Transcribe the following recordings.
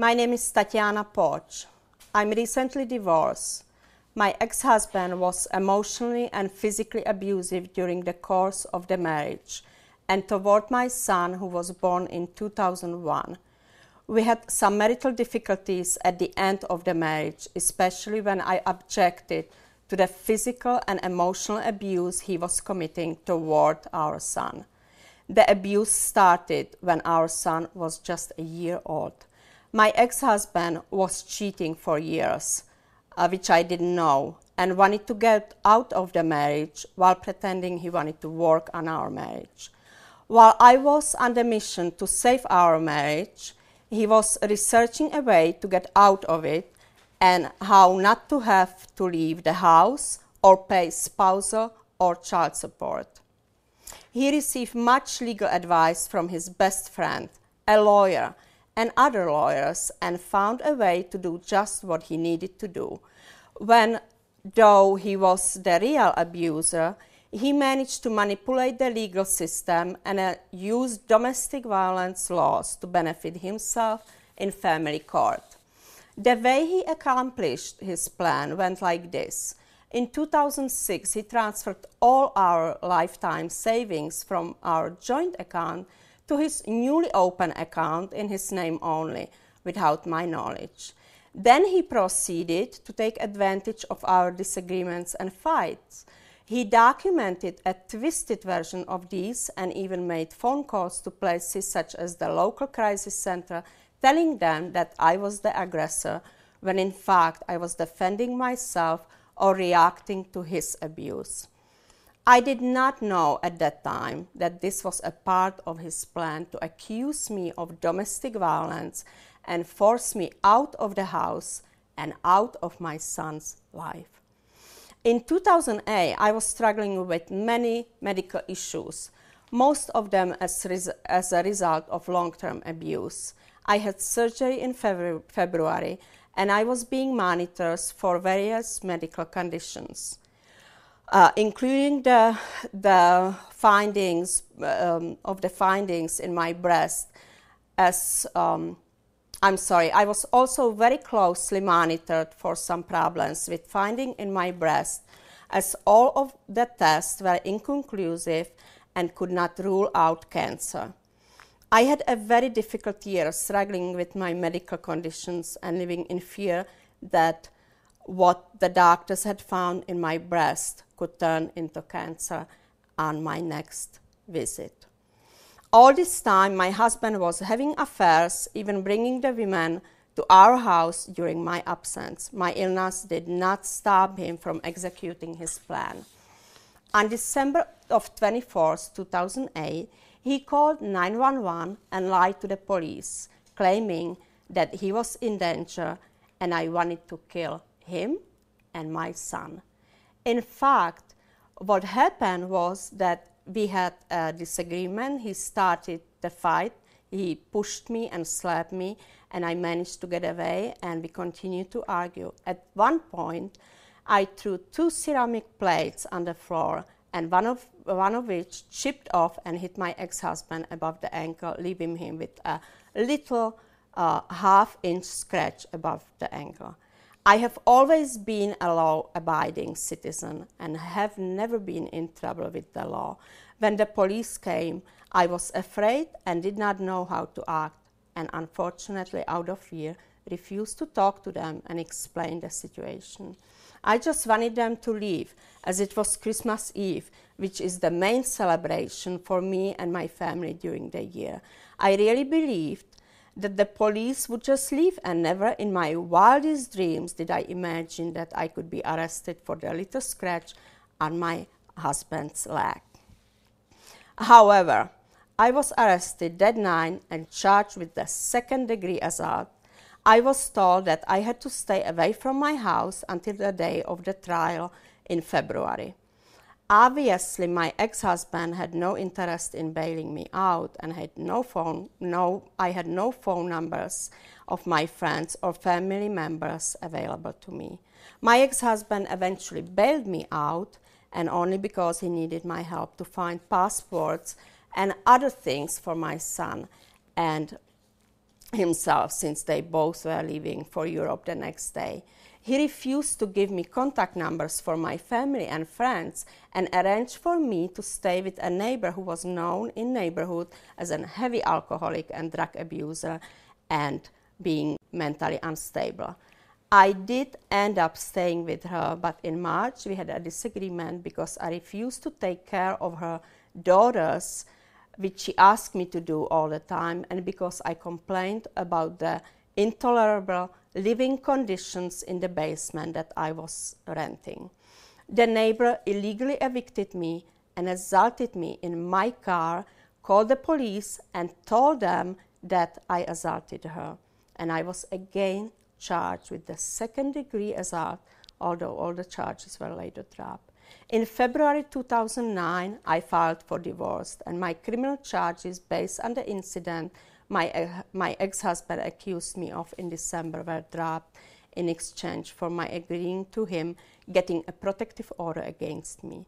My name is Tatiana Poch. I'm recently divorced. My ex-husband was emotionally and physically abusive during the course of the marriage and toward my son, who was born in 2001. We had some marital difficulties at the end of the marriage, especially when I objected to the physical and emotional abuse he was committing toward our son. The abuse started when our son was just a year old. My ex-husband was cheating for years, which I didn't know, and wanted to get out of the marriage while pretending he wanted to work on our marriage. While I was on the mission to save our marriage, he was researching a way to get out of it and how not to have to leave the house or pay spousal or child support. He received much legal advice from his best friend, a lawyer, and other lawyers, and found a way to do just what he needed to do. Though he was the real abuser, he managed to manipulate the legal system and used domestic violence laws to benefit himself in family court. The way he accomplished his plan went like this. In 2006, he transferred all our lifetime savings from our joint account to his newly opened account in his name only, without my knowledge. Then he proceeded to take advantage of our disagreements and fights. He documented a twisted version of these and even made phone calls to places such as the local crisis center, telling them that I was the aggressor, when in fact I was defending myself or reacting to his abuse. I did not know at that time that this was a part of his plan to accuse me of domestic violence and force me out of the house and out of my son's life. In 2008, I was struggling with many medical issues, most of them as a result of long-term abuse. I had surgery in February, and I was being monitored for various medical conditions, including the findings in my breast. I was also very closely monitored for some problems with finding in my breast, as all of the tests were inconclusive and could not rule out cancer. I had a very difficult year struggling with my medical conditions and living in fear that what the doctors had found in my breast could turn into cancer on my next visit. All this time, my husband was having affairs, even bringing the women to our house during my absence. My illness did not stop him from executing his plan. On December of 24th, 2008, he called 911 and lied to the police, claiming that he was in danger and I wanted to kill him and my son. In fact, what happened was that we had a disagreement. He started the fight. He pushed me and slapped me, and I managed to get away, and we continued to argue. At one point, I threw 2 ceramic plates on the floor, and one of which chipped off and hit my ex-husband above the ankle, leaving him with a little half-inch scratch above the ankle. I have always been a law-abiding citizen and have never been in trouble with the law. When the police came, I was afraid and did not know how to act, and unfortunately, out of fear, refused to talk to them and explain the situation. I just wanted them to leave, as it was Christmas Eve, which is the main celebration for me and my family during the year. I really believed that the police would just leave, and never in my wildest dreams did I imagine that I could be arrested for the little scratch on my husband's leg. However, I was arrested that night and charged with the second-degree assault. I was told that I had to stay away from my house until the day of the trial in February. Obviously, my ex-husband had no interest in bailing me out, and I had no phone numbers of my friends or family members available to me. My ex-husband eventually bailed me out, and only because he needed my help to find passports and other things for my son. And himself, since they both were leaving for Europe the next day. He refused to give me contact numbers for my family and friends and arranged for me to stay with a neighbor who was known in the neighborhood as a heavy alcoholic and drug abuser and being mentally unstable. I did end up staying with her, but in March we had a disagreement because I refused to take care of her daughters, which she asked me to do all the time, and because I complained about the intolerable living conditions in the basement that I was renting. The neighbor illegally evicted me and assaulted me in my car, called the police and told them that I assaulted her. And I was again charged with the second-degree assault, although all the charges were later dropped. In February 2009, I filed for divorce, and my criminal charges based on the incident my ex-husband accused me of in December were dropped in exchange for my agreeing to him getting a protective order against me.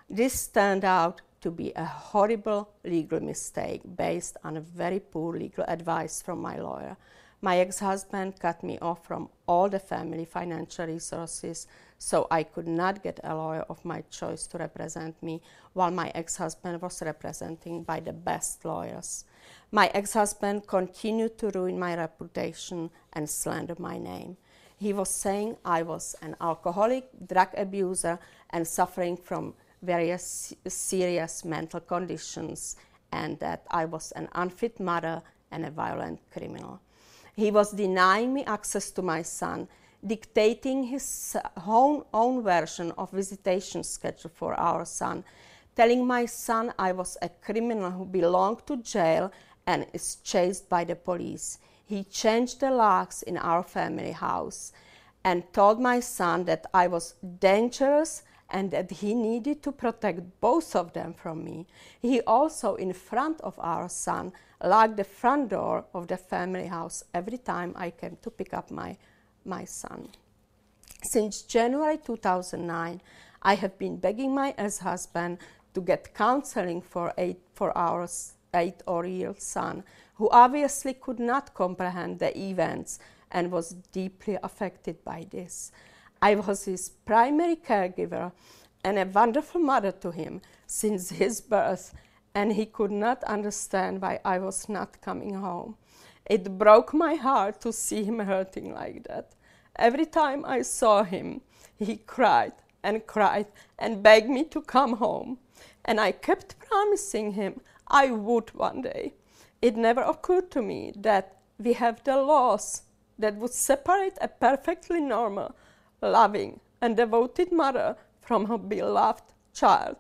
This turned out to be a horrible legal mistake based on a very poor legal advice from my lawyer. My ex-husband cut me off from all the family financial resources, so I could not get a lawyer of my choice to represent me, while my ex-husband was represented by the best lawyers. My ex-husband continued to ruin my reputation and slander my name. He was saying I was an alcoholic, drug abuser, and suffering from various serious mental conditions, and that I was an unfit mother and a violent criminal. He was denying me access to my son, dictating his own version of visitation schedule for our son, telling my son I was a criminal who belonged to jail and is chased by the police. He changed the locks in our family house and told my son that I was dangerous and that he needed to protect both of them from me. He also, in front of our son, locked the front door of the family house every time I came to pick up my son. Since January 2009, I have been begging my ex-husband to get counseling for our 8-year-old son, who obviously could not comprehend the events and was deeply affected by this. I was his primary caregiver and a wonderful mother to him since his birth, and he could not understand why I was not coming home. It broke my heart to see him hurting like that. Every time I saw him, he cried and begged me to come home. And I kept promising him I would one day. It never occurred to me that we have the laws that would separate a perfectly normal, loving, and devoted mother from her beloved child.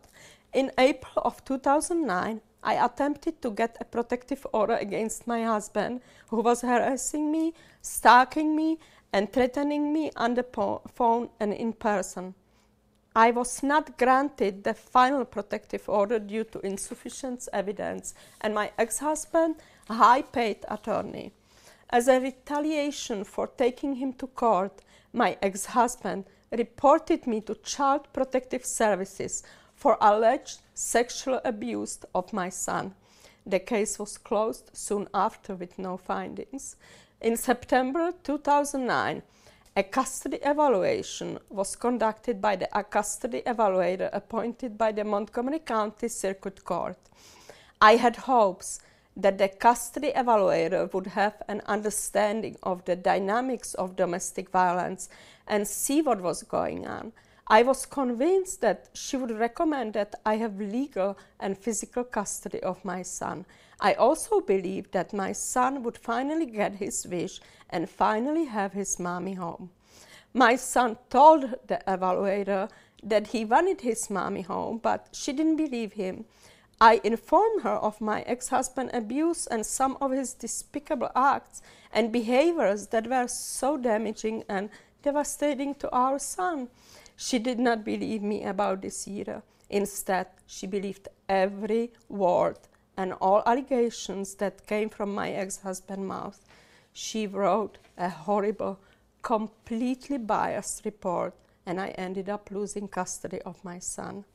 In April of 2009, I attempted to get a protective order against my husband, who was harassing me, stalking me, and threatening me on the phone and in person. I was not granted the final protective order due to insufficient evidence, and my ex-husband, a high-paid attorney. As a retaliation for taking him to court, my ex-husband reported me to Child Protective Services for alleged sexual abuse of my son. The case was closed soon after with no findings. In September 2009, a custody evaluation was conducted by the custody evaluator appointed by the Montgomery County Circuit Court. I had hopes that the custody evaluator would have an understanding of the dynamics of domestic violence and see what was going on. I was convinced that she would recommend that I have legal and physical custody of my son. I also believed that my son would finally get his wish and finally have his mommy home. My son told the evaluator that he wanted his mommy home, but she didn't believe him. I informed her of my ex-husband's abuse and some of his despicable acts and behaviors that were so damaging and devastating to our son. She did not believe me about this either. Instead, she believed every word and all allegations that came from my ex-husband's mouth. She wrote a horrible, completely biased report, and I ended up losing custody of my son.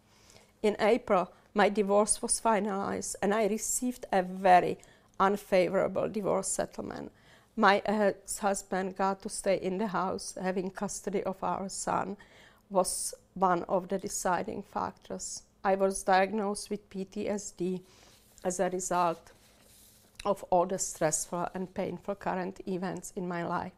In April, my divorce was finalized, and I received a very unfavorable divorce settlement. My ex-husband got to stay in the house. Having custody of our son was one of the deciding factors. I was diagnosed with PTSD as a result of all the stressful and painful current events in my life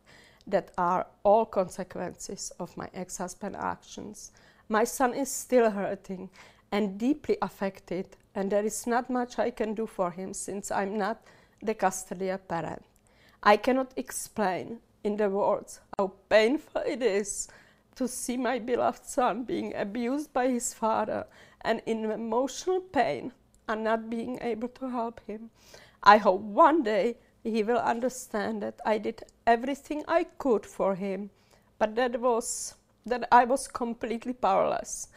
that are all consequences of my ex-husband's actions. My son is still hurting and deeply affected, and there is not much I can do for him since I'm not the custodial parent. I cannot explain in the words how painful it is to see my beloved son being abused by his father and in emotional pain and not being able to help him. I hope one day he will understand that I did everything I could for him, but that I was completely powerless.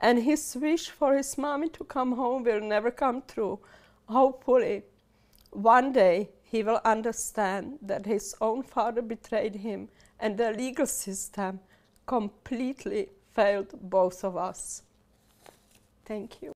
And his wish for his mommy to come home will never come true. Hopefully, one day he will understand that his own father betrayed him and the legal system completely failed both of us. Thank you.